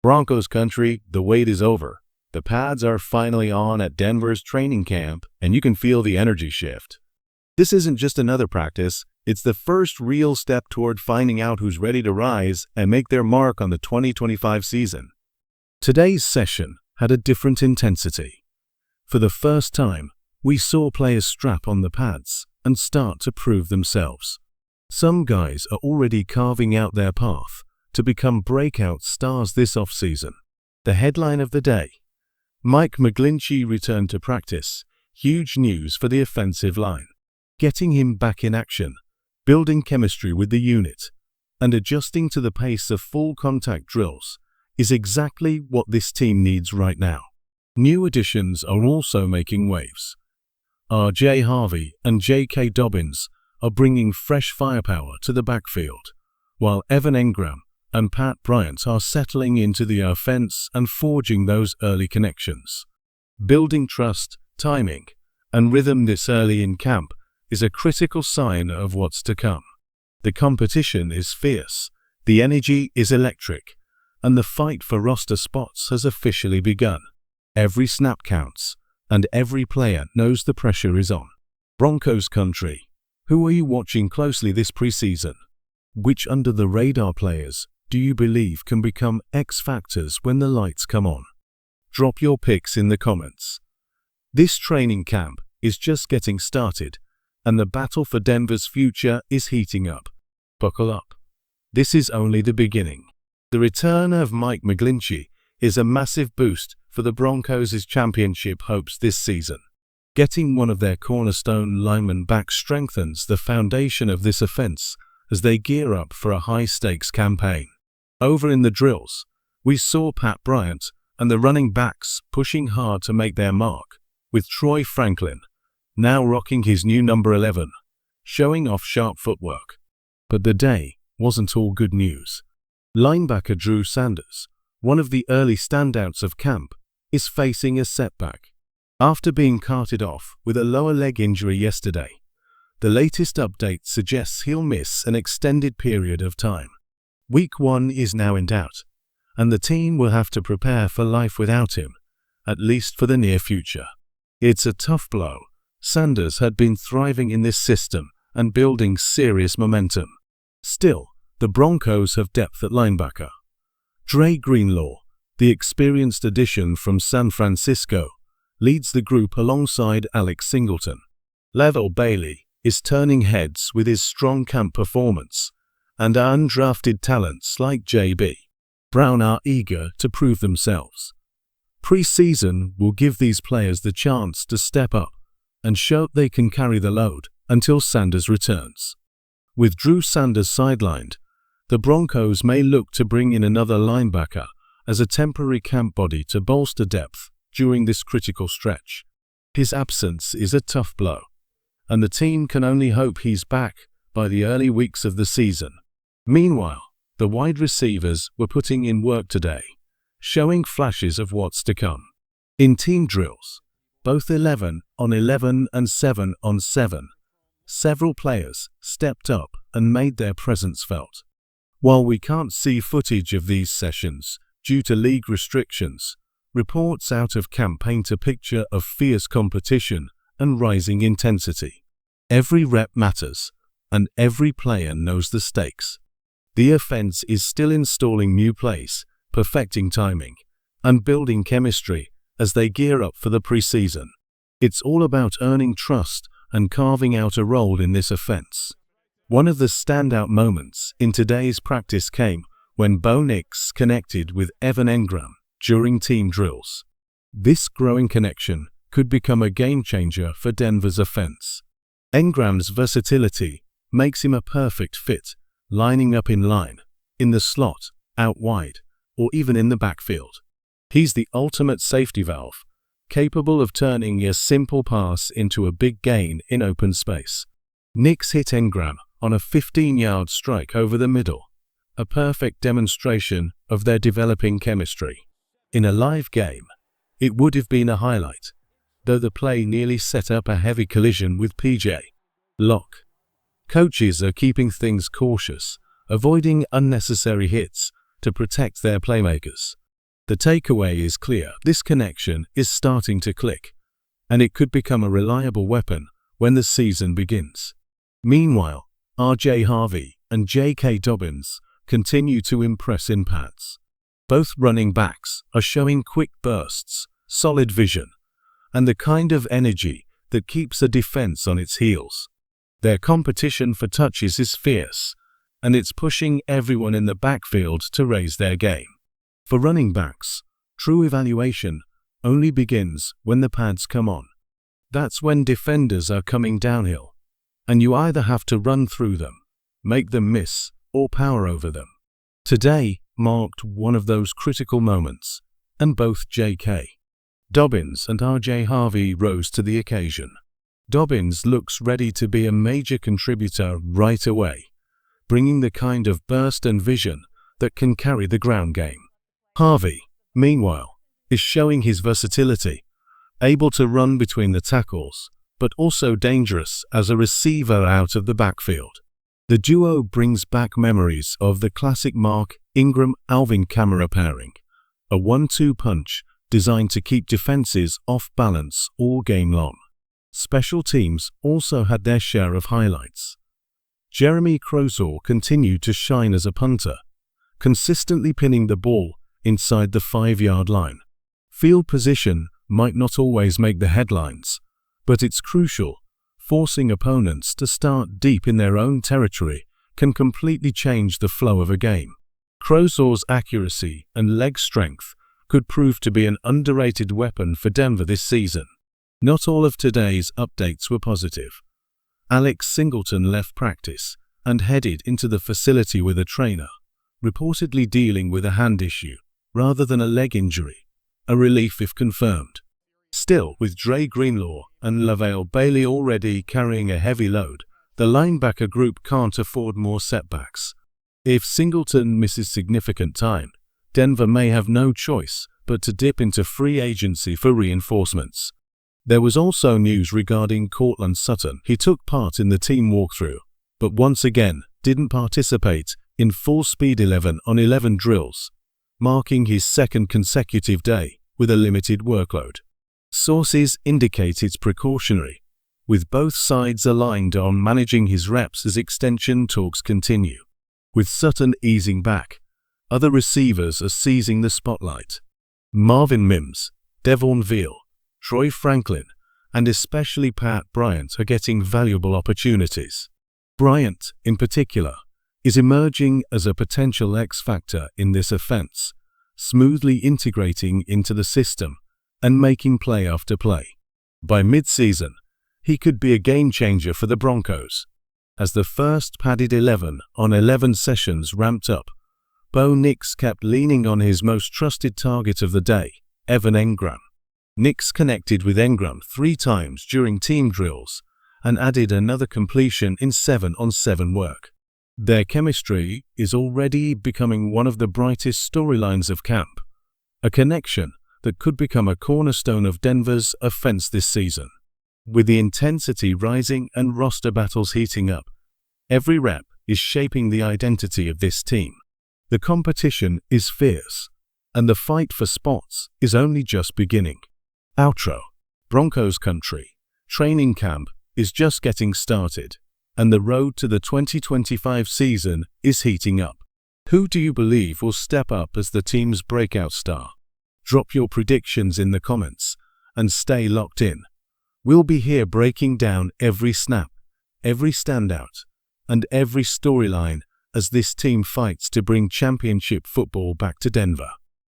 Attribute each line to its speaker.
Speaker 1: Broncos country, the wait is over. The pads are finally on at Denver's training camp, and you can feel the energy shift. This isn't just another practice, it's the first real step toward finding out who's ready to rise and make their mark on the 2025 season. Today's session had a different intensity. For the first time, we saw players strap on the pads and start to prove themselves. Some guys are already carving out their path to become breakout stars this offseason. The headline of the day: Mike McGlinchey returned to practice. Huge news for the offensive line. Getting him back in action, building chemistry with the unit, and adjusting to the pace of full contact drills is exactly what this team needs right now. New additions are also making waves. R.J. Harvey and J.K. Dobbins are bringing fresh firepower to the backfield, while Evan Engram and Pat Bryant are settling into the offense and forging those early connections. Building trust, timing, and rhythm this early in camp is a critical sign of what's to come. The competition is fierce, the energy is electric, and the fight for roster spots has officially begun. Every snap counts, and every player knows the pressure is on. Broncos country, who are you watching closely this preseason? Which under-the-radar players do you believe can become X factors when the lights come on? Drop your picks in the comments. This training camp is just getting started, and the battle for Denver's future is heating up. Buckle up. This is only the beginning. The return of Mike McGlinchey is a massive boost for the Broncos' championship hopes this season. Getting one of their cornerstone linemen back strengthens the foundation of this offense as they gear up for a high-stakes campaign. Over in the drills, we saw Pat Bryant and the running backs pushing hard to make their mark, with Troy Franklin now rocking his new number 11, showing off sharp footwork. But the day wasn't all good news. Linebacker Drew Sanders, one of the early standouts of camp, is facing a setback. After being carted off with a lower leg injury yesterday, the latest update suggests he'll miss an extended period of time. Week 1 is now in doubt, and the team will have to prepare for life without him, at least for the near future. It's a tough blow. Sanders had been thriving in this system and building serious momentum. Still, the Broncos have depth at linebacker. Dre Greenlaw, the experienced addition from San Francisco, leads the group alongside Alex Singleton. Level Bailey is turning heads with his strong camp performance, and undrafted talents like J.B. Brown are eager to prove themselves. Preseason will give these players the chance to step up and show they can carry the load until Sanders returns. With Drew Sanders sidelined, the Broncos may look to bring in another linebacker as a temporary camp body to bolster depth during this critical stretch. His absence is a tough blow, and the team can only hope he's back by the early weeks of the season. Meanwhile, the wide receivers were putting in work today, showing flashes of what's to come. In team drills, both 11 on 11 and 7 on 7, several players stepped up and made their presence felt. While we can't see footage of these sessions due to league restrictions, reports out of camp paint a picture of fierce competition and rising intensity. Every rep matters, and every player knows the stakes. The offense is still installing new plays, perfecting timing, and building chemistry as they gear up for the preseason. It's all about earning trust and carving out a role in this offense. One of the standout moments in today's practice came when Bo Nix connected with Evan Engram during team drills. This growing connection could become a game-changer for Denver's offense. Engram's versatility makes him a perfect fit, lining up in line, in the slot, out wide, or even in the backfield. He's the ultimate safety valve, capable of turning a simple pass into a big gain in open space. Nix hit Engram on a 15-yard strike over the middle, a perfect demonstration of their developing chemistry. In a live game, it would have been a highlight, though the play nearly set up a heavy collision with P.J. Locke. Coaches are keeping things cautious, avoiding unnecessary hits to protect their playmakers. The takeaway is clear. This connection is starting to click, and it could become a reliable weapon when the season begins. Meanwhile, R.J. Harvey and J.K. Dobbins continue to impress in pads. Both running backs are showing quick bursts, solid vision, and the kind of energy that keeps a defense on its heels. Their competition for touches is fierce, and it's pushing everyone in the backfield to raise their game. For running backs, true evaluation only begins when the pads come on. That's when defenders are coming downhill, and you either have to run through them, make them miss, or power over them. Today marked one of those critical moments, and both J.K. Dobbins and R.J. Harvey rose to the occasion. Dobbins looks ready to be a major contributor right away, bringing the kind of burst and vision that can carry the ground game. Harvey, meanwhile, is showing his versatility, able to run between the tackles, but also dangerous as a receiver out of the backfield. The duo brings back memories of the classic Mark Ingram-Alvin Kamara pairing, a 1-2 punch designed to keep defenses off balance all game long. Special teams also had their share of highlights. Jeremy Crowsaw continued to shine as a punter, consistently pinning the ball inside the 5-yard line. Field position might not always make the headlines, but it's crucial. Forcing opponents to start deep in their own territory can completely change the flow of a game. Crowsaw's accuracy and leg strength could prove to be an underrated weapon for Denver this season. Not all of today's updates were positive. Alex Singleton left practice and headed into the facility with a trainer, reportedly dealing with a hand issue rather than a leg injury, a relief if confirmed. Still, with Dre Greenlaw and LaVale Bailey already carrying a heavy load, the linebacker group can't afford more setbacks. If Singleton misses significant time, Denver may have no choice but to dip into free agency for reinforcements. There was also news regarding Courtland Sutton. He took part in the team walkthrough, but once again didn't participate in full-speed 11-on-11 drills, marking his second consecutive day with a limited workload. Sources indicate it's precautionary, with both sides aligned on managing his reps as extension talks continue. With Sutton easing back, other receivers are seizing the spotlight. Marvin Mims, Devon Veal, Troy Franklin, and especially Pat Bryant are getting valuable opportunities. Bryant, in particular, is emerging as a potential X-factor in this offense, smoothly integrating into the system and making play after play. By mid-season, he could be a game-changer for the Broncos. As the first padded 11-on-11 sessions ramped up, Bo Nix kept leaning on his most trusted target of the day, Evan Engram. Nix connected with Engram 3 times during team drills and added another completion in 7-on-7 work. Their chemistry is already becoming one of the brightest storylines of camp, a connection that could become a cornerstone of Denver's offense this season. With the intensity rising and roster battles heating up, every rep is shaping the identity of this team. The competition is fierce, and the fight for spots is only just beginning. Outro. Broncos country. Training camp is just getting started, and the road to the 2025 season is heating up. Who do you believe will step up as the team's breakout star? Drop your predictions in the comments and stay locked in. We'll be here breaking down every snap, every standout, and every storyline as this team fights to bring championship football back to Denver.